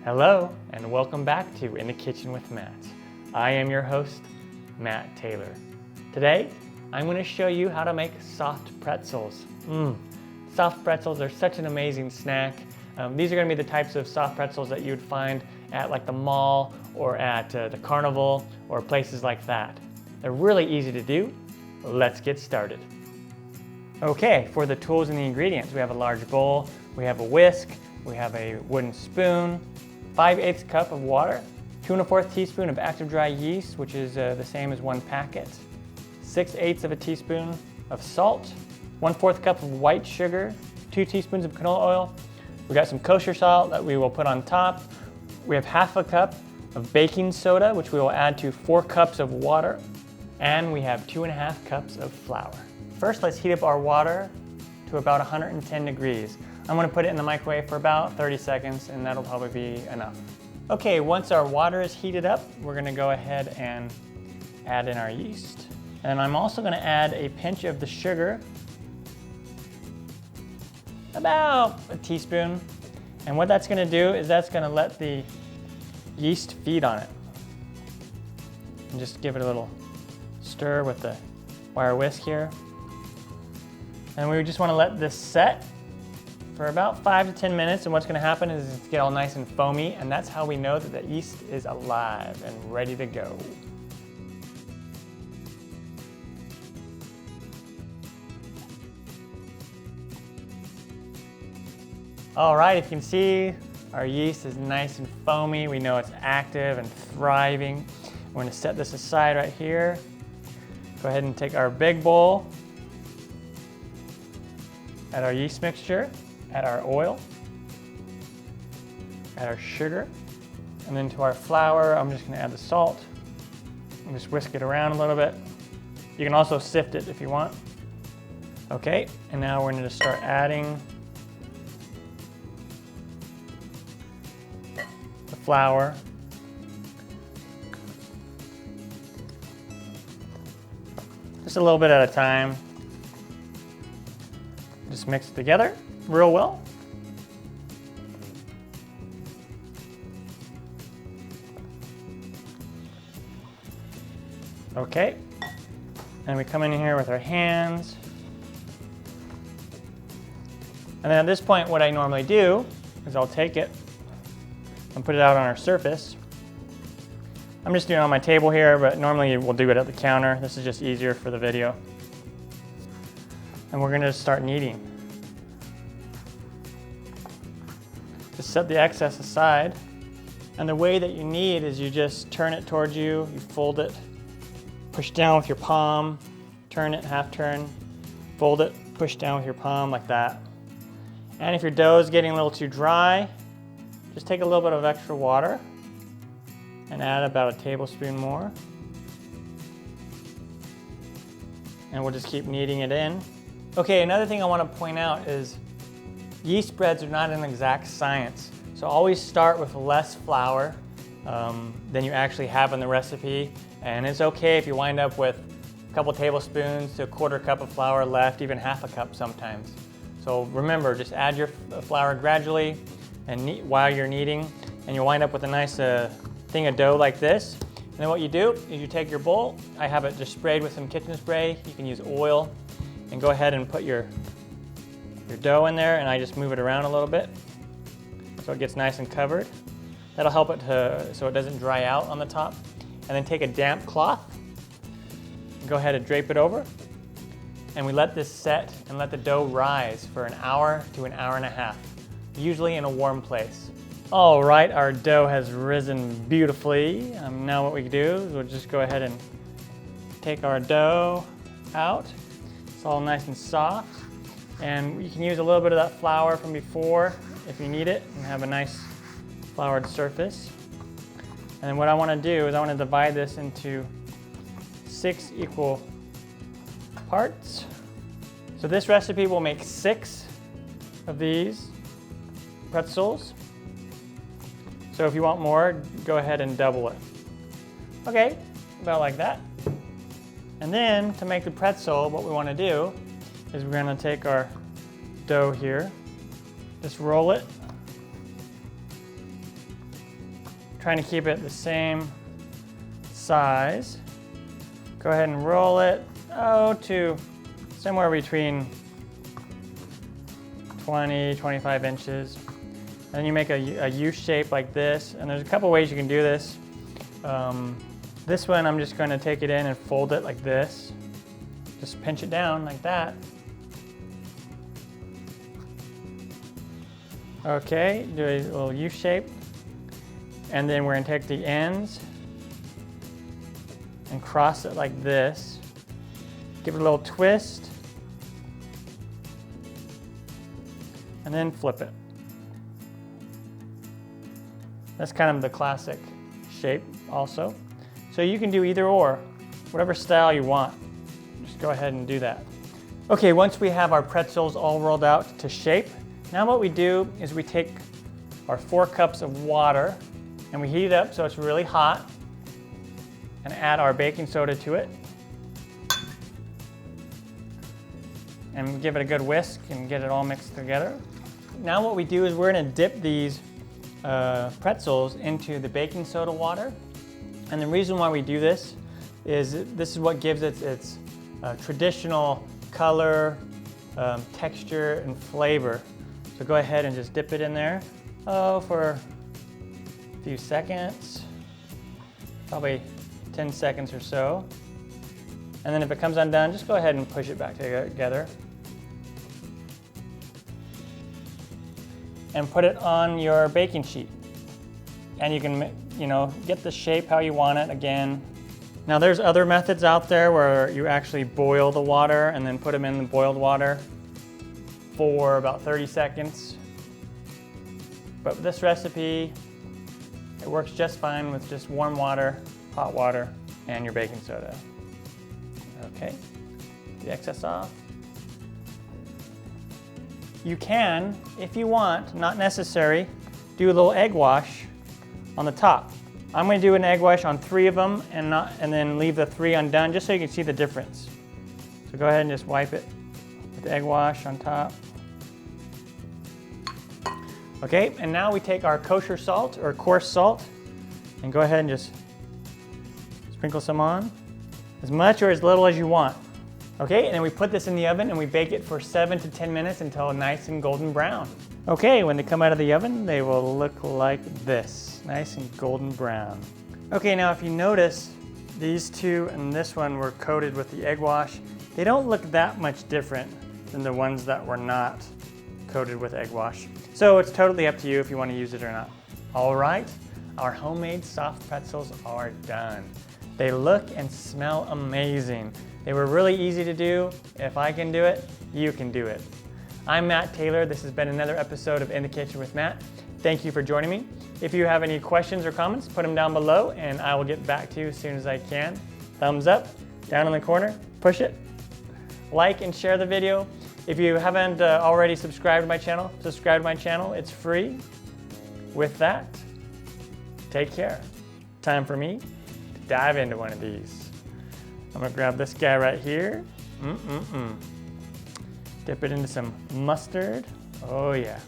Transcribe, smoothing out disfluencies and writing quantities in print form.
Hello, and welcome back to In the Kitchen with Matt. I am your host, Matt Taylor. Today, I'm going to show you how to make soft pretzels. Soft pretzels are such an amazing snack. These are going to be the types of soft pretzels that you would find at like the mall or at the carnival or places like that. They're really easy to do. Let's get started. Okay, for the tools and the ingredients, we have a large bowl, we have a whisk, we have a wooden spoon, 5/8 cup of water, 2 1/4 teaspoon of active dry yeast, which is the same as 1 packet, 6/8 of a teaspoon of salt, 1/4 cup of white sugar, 2 teaspoons of canola oil. We got some kosher salt that we will put on top. We have 1/2 cup of baking soda, which we will add to 4 cups of water, and we have 2 1/2 cups of flour. First, let's heat up our water to about 110 degrees. I'm going to put it in the microwave for about 30 seconds, and that'll probably be enough. Okay, once our water is heated up, we're going to go ahead and add in our yeast. And I'm also going to add a pinch of the sugar, about a teaspoon. And what that's going to do is that's going to let the yeast feed on it. And just give it a little stir with the wire whisk here. And we just want to let this set for about 5 to 10 minutes, and what's going to happen is it's get all nice and foamy, and that's how we know that the yeast is alive and ready to go. All right, if you can see, our yeast is nice and foamy. We know it's active and thriving. We're going to set this aside right here. Go ahead and take our big bowl, add our yeast mixture, add our oil, add our sugar, and then to our flour, I'm just going to add the salt and just whisk it around a little bit. You can also sift it if you want. Okay, and now we're going to start adding the flour. Just a little bit at a time. Just mix it together real well. Okay, and we come in here with our hands. And then at this point, what I normally do is I'll take it and put it out on our surface. I'm just doing it on my table here, but normally we'll do it at the counter. This is just easier for the video. And we're going to start kneading. Just set the excess aside. And the way that you knead is you just turn it towards you, you fold it, push down with your palm, turn it, half turn, fold it, push down with your palm like that. And if your dough is getting a little too dry, just take a little bit of extra water and add about a tablespoon more. And we'll just keep kneading it in. Okay, another thing I want to point out is yeast breads are not an exact science. So always start with less flour than you actually have in the recipe. And it's okay if you wind up with a couple tablespoons to a 1/4 cup of flour left, even 1/2 cup sometimes. So remember, just add your flour gradually and while you're kneading, and you'll wind up with a nice thing of dough like this. And then what you do is you take your bowl. I have it just sprayed with some kitchen spray. You can use oil, and go ahead and put your dough in there, and I just move it around a little bit so it gets nice and covered. That'll help it so it doesn't dry out on the top. And then take a damp cloth, and go ahead and drape it over, and we let this set and let the dough rise for an hour to an hour and a half, usually in a warm place. All right, our dough has risen beautifully. Now what we do is we'll just go ahead and take our dough out. It's all nice and soft. And you can use a little bit of that flour from before if you need it and have a nice floured surface. And then what I want to do is I want to divide this into 6 equal parts. So this recipe will make 6 of these pretzels. So if you want more, go ahead and double it. Okay, about like that. And then to make the pretzel, what we want to do is we're going to take our dough here, just roll it trying to keep it the same size. Go ahead and roll it, to somewhere between 20, 25 inches. And then you make a U shape like this, and there's a couple ways you can do this. This one, I'm just going to take it in and fold it like this. Just pinch it down like that. Okay, do a little U shape. And then we're going to take the ends and cross it like this. Give it a little twist. And then flip it. That's kind of the classic shape also. So you can do either or, whatever style you want. Just go ahead and do that. Okay, once we have our pretzels all rolled out to shape, now what we do is we take our 4 cups of water and we heat it up so it's really hot and add our baking soda to it. And give it a good whisk and get it all mixed together. Now what we do is we're gonna dip these pretzels into the baking soda water. And the reason why we do this is what gives it its traditional color, texture, and flavor. So go ahead and just dip it in there for a few seconds, probably 10 seconds or so. And then if it comes undone, just go ahead and push it back together. And put it on your baking sheet. And you can, get the shape how you want it again. Now there's other methods out there where you actually boil the water and then put them in the boiled water for about 30 seconds. But this recipe, it works just fine with just warm water, hot water, and your baking soda. Okay, the excess off. You can, if you want, not necessary, do a little egg wash on the top. I'm going to do an egg wash on 3 of them and then leave the 3 undone just so you can see the difference. So go ahead and just wipe it with the egg wash on top. Okay, and now we take our kosher salt or coarse salt and go ahead and just sprinkle some on, as much or as little as you want. Okay, and then we put this in the oven and we bake it for 7 to 10 minutes until nice and golden brown. Okay, when they come out of the oven, they will look like this, nice and golden brown. Okay, now if you notice, these 2 and this one were coated with the egg wash. They don't look that much different than the ones that were not coated with egg wash. So it's totally up to you if you want to use it or not. All right, our homemade soft pretzels are done. They look and smell amazing. They were really easy to do. If I can do it, you can do it. I'm Matt Taylor. This has been another episode of In the Kitchen with Matt. Thank you for joining me. If you have any questions or comments, put them down below and I will get back to you as soon as I can. Thumbs up, down in the corner, push it. Like and share the video. If you haven't already subscribed to my channel, subscribe to my channel. It's free. With that, take care. Time for me to dive into one of these. I'm gonna grab this guy right here. Dip it into some mustard. Oh yeah.